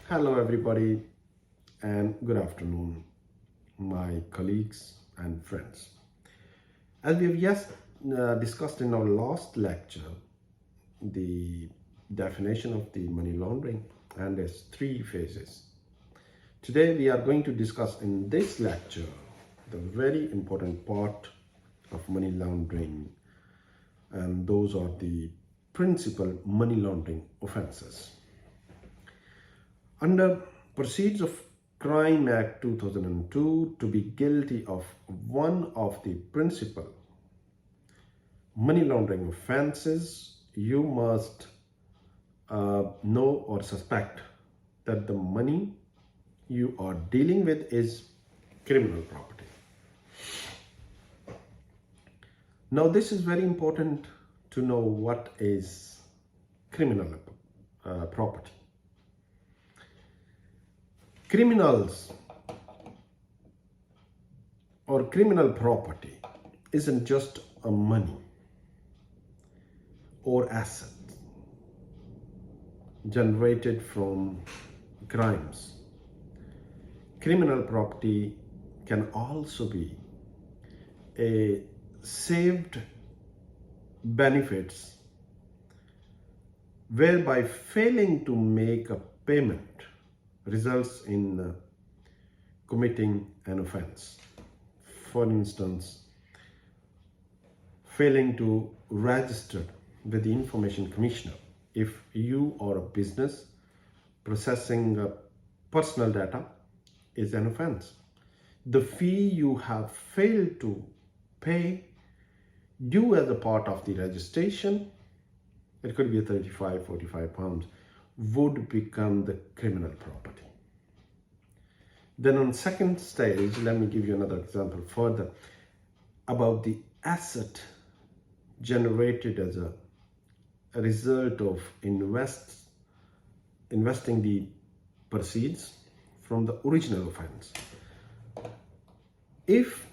Hello, everybody, and good afternoon, my colleagues and friends. As we have just discussed in our last lecture, the definition of the money laundering and its three phases. Today, we are going to discuss in this lecture the very important part of money laundering, and those are the principal money laundering offenses. Under Proceeds of Crime Act 2002, to be guilty of one of the principal money laundering offenses, you must know or suspect that the money you are dealing with is criminal property. Now, this is very important to know what is criminal property. Criminals or criminal property isn't just a money or asset generated from crimes. Criminal property can also be a saved benefits whereby failing to make a payment results in committing an offense. For instance, failing to register with the Information Commissioner. If you are a business, processing personal data is an offense. The fee you have failed to pay due as a part of the registration, it could be 35, 45 pounds, would become the criminal property. Then on second stage, let me give you another example further about the asset generated as a result of investing the proceeds from the original offense. If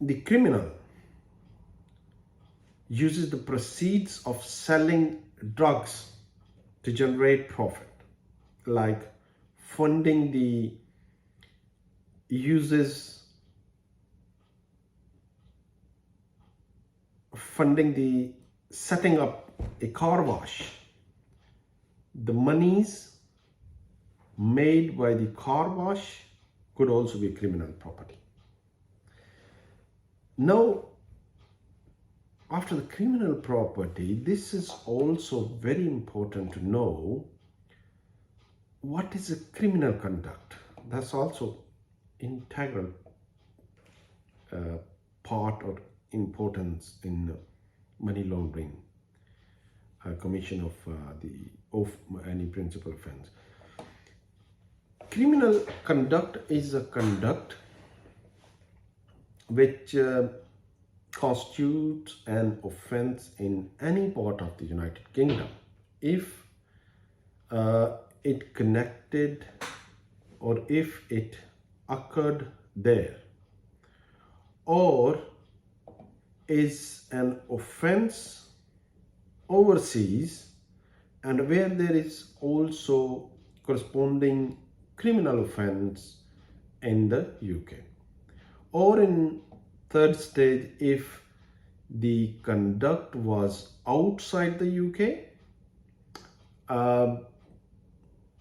the criminal uses the proceeds of selling drugs to generate profit, like funding the setting up a car wash, the monies made by the car wash could also be criminal property. Now, after the criminal property, this is also very important to know what is a criminal conduct. That's also integral part or importance in money laundering, commission of any principal offense. Criminal conduct is a conduct which constitutes an offense in any part of the United Kingdom if it connected or if it occurred there, or is an offense overseas and where there is also corresponding criminal offense in the UK, or in third stage, if the conduct was outside the UK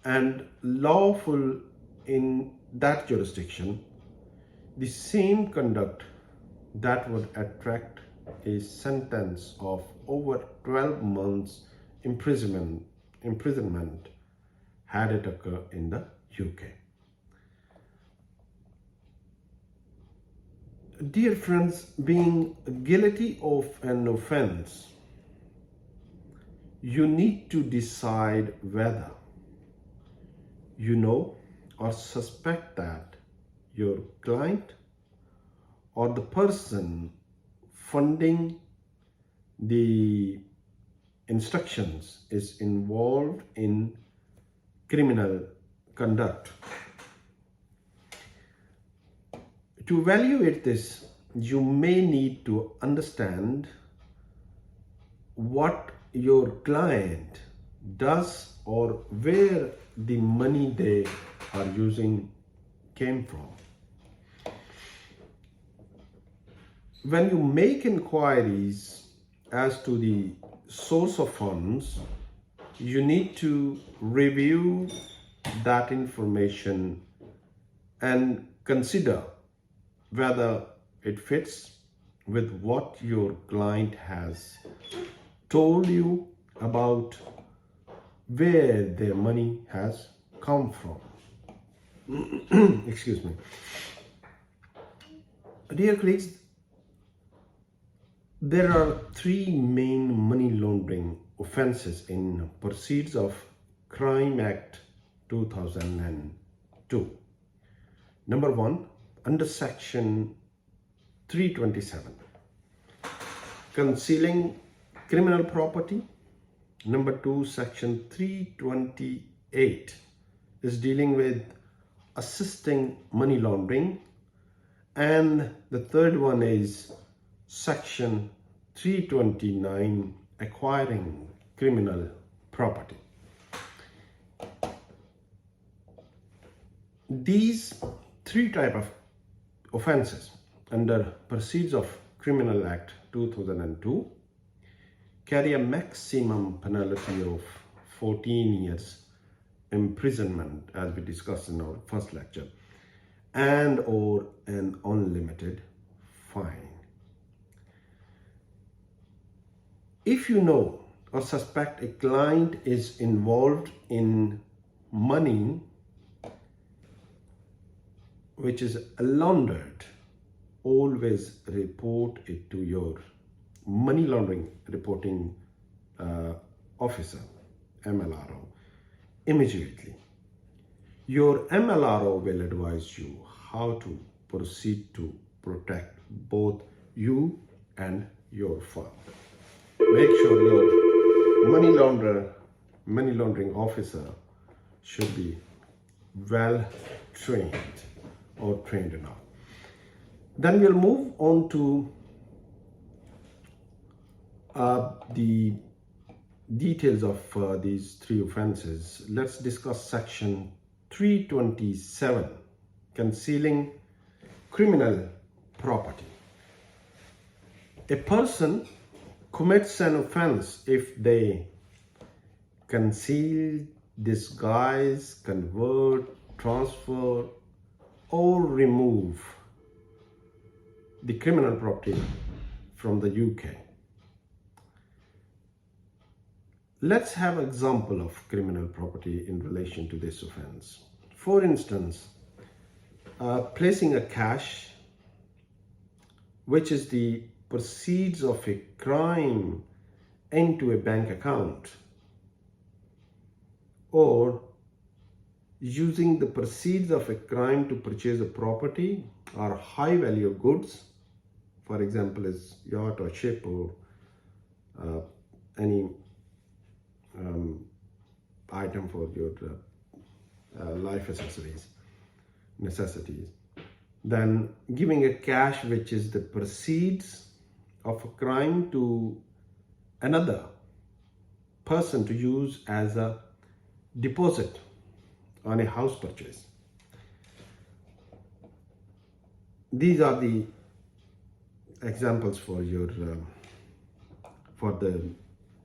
and lawful in that jurisdiction, the same conduct that would attract a sentence of over 12 months imprisonment had it occur in the UK. Dear friends, being guilty of an offense, you need to decide whether you know or suspect that your client or the person funding the instructions is involved in criminal conduct. To evaluate this, you may need to understand what your client does or where the money they are using came from. When you make inquiries as to the source of funds, you need to review that information and consider whether it fits with what your client has told you about where their money has come from. Excuse me. Dear colleagues, there are three main money laundering offences in Proceeds of Crime Act 2002. Number one, under section 327, concealing criminal property. Number two, section 328 is dealing with assisting money laundering. And the third one is section 329, acquiring criminal property. These three types of offences under Proceeds of Criminal Act 2002 carry a maximum penalty of 14 years imprisonment, as we discussed in our first lecture, and or an unlimited fine. If you know or suspect a client is involved in money which is laundered, always report it to your money laundering reporting officer, MLRO, immediately. Your MLRO will advise you how to proceed to protect both you and your firm. Make sure your money laundering officer should be well trained or trained enough. Then we'll move on to the details of these three offences. Let's discuss section 327, concealing criminal property. A person commits an offence if they conceal, disguise, convert, transfer, or remove the criminal property from the UK. Let's have an example of criminal property in relation to this offence. For instance, placing a cash, which is the proceeds of a crime, into a bank account, or using the proceeds of a crime to purchase a property or high value goods, for example, as yacht or ship or any item for your life accessories, necessities. Then giving a cash, which is the proceeds of a crime, to another person to use as a deposit on a house purchase. These are the examples for your for the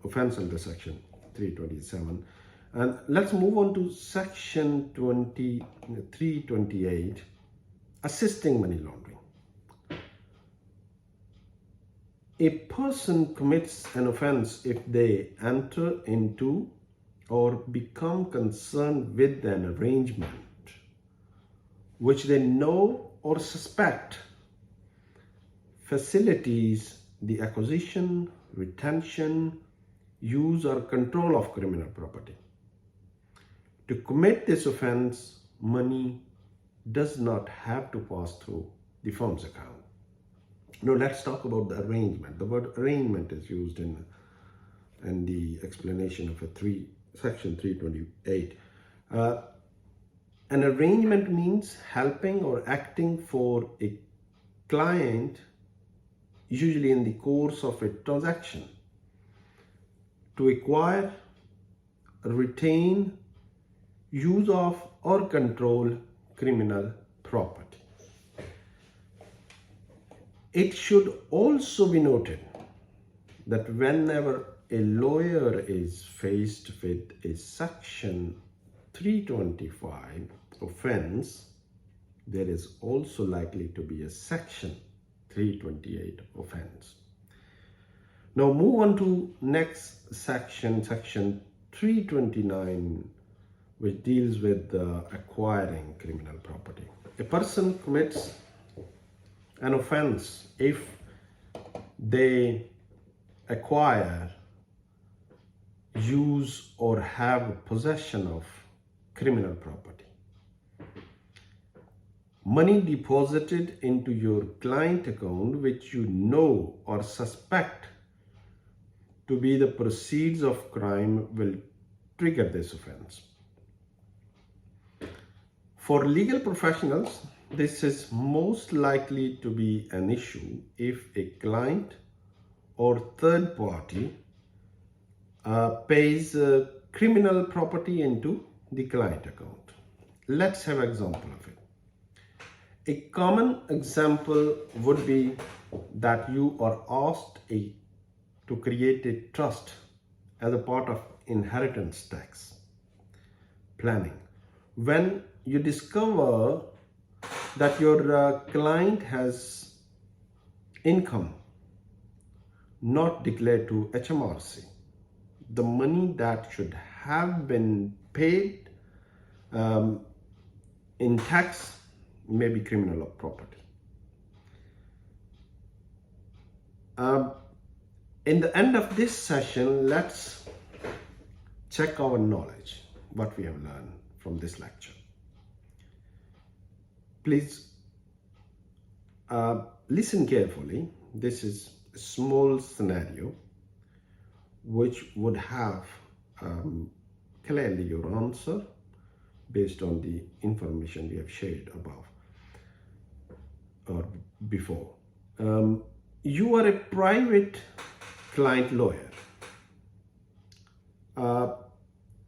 offence under section 327. And let's move on to section 328, assisting money laundering. A person commits an offence if they enter into or become concerned with an arrangement which they know or suspect facilitates the acquisition, retention, use or control of criminal property. To commit this offence, money does not have to pass through the firm's account. Now let's talk about the arrangement. The word arrangement is used in the explanation of section 328. An arrangement means helping or acting for a client, usually in the course of a transaction, to acquire, retain, use of, or control criminal property. It should also be noted that whenever a lawyer is faced with a Section 325 offense, there is also likely to be a Section 328 offense. Now move on to next section, Section 329, which deals with acquiring criminal property. A person commits an offense if they acquire, use, or have possession of criminal property. Money deposited into your client account which you know or suspect to be the proceeds of crime will trigger this offense. For legal professionals, this is most likely to be an issue if a client or third party pays criminal property into the client account. Let's have an example of it. A common example would be that you are asked to create a trust as a part of inheritance tax planning. When you discover that your client has income not declared to HMRC, the money that should have been paid in tax may be criminal property. In the end of this session, let's check our knowledge, what we have learned from this lecture. Please listen carefully. This is a small scenario which would have clearly your answer based on the information we have shared above or before. You are a private client lawyer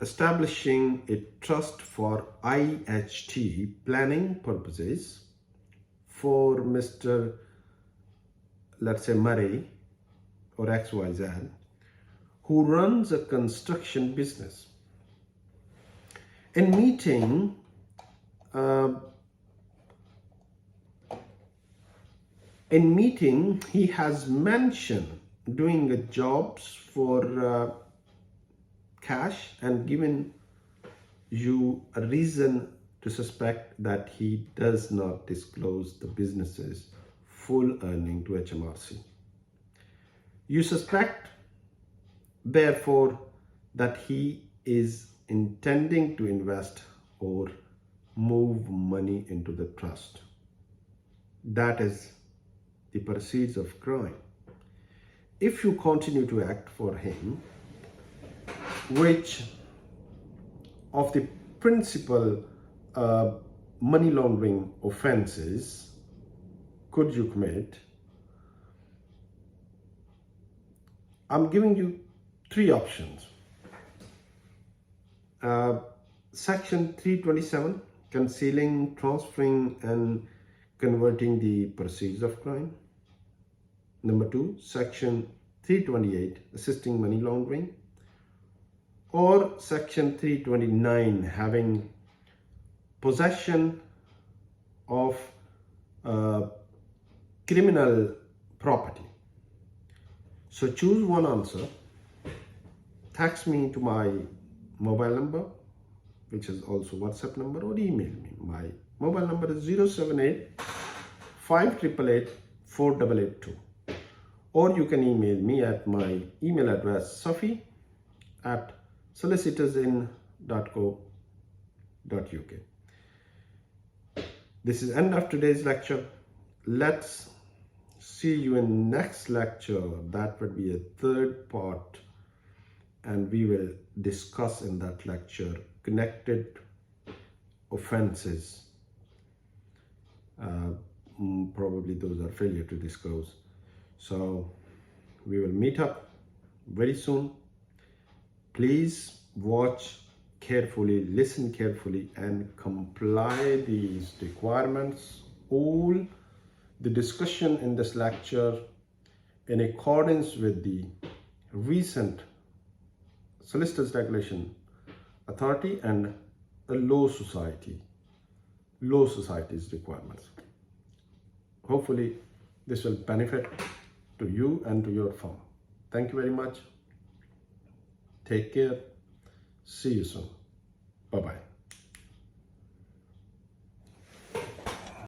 establishing a trust for IHT planning purposes for Mr. let's say Murray or XYZ, who runs a construction business. In meeting, he has mentioned doing jobs for cash and given you a reason to suspect that he does not disclose the business's full earning to HMRC. You suspect, therefore, that he is intending to invest or move money into the trust. That is the proceeds of crime. If you continue to act for him, which of the principal money laundering offenses could you commit? I'm giving you three options. Section 327, concealing, transferring, and converting the proceeds of crime. Number 2, Section 328, assisting money laundering. Or Section 329, having possession of criminal property. So choose one answer. Text me to my mobile number, which is also WhatsApp number, or email me. My mobile number is 078 588 4882. Or you can email me at my email address safi@solicitorsinn.co.uk. This is end of today's lecture. Let's see you in next lecture. That would be a third part, and we will discuss in that lecture connected offenses. Probably those are failure to disclose. So we will meet up very soon. Please watch carefully, listen carefully, and comply these requirements. All the discussion in this lecture in accordance with the recent Solicitors Regulation Authority and the Law Society's requirements. Hopefully, this will benefit to you and to your firm. Thank you very much. Take care. See you soon. Bye-bye.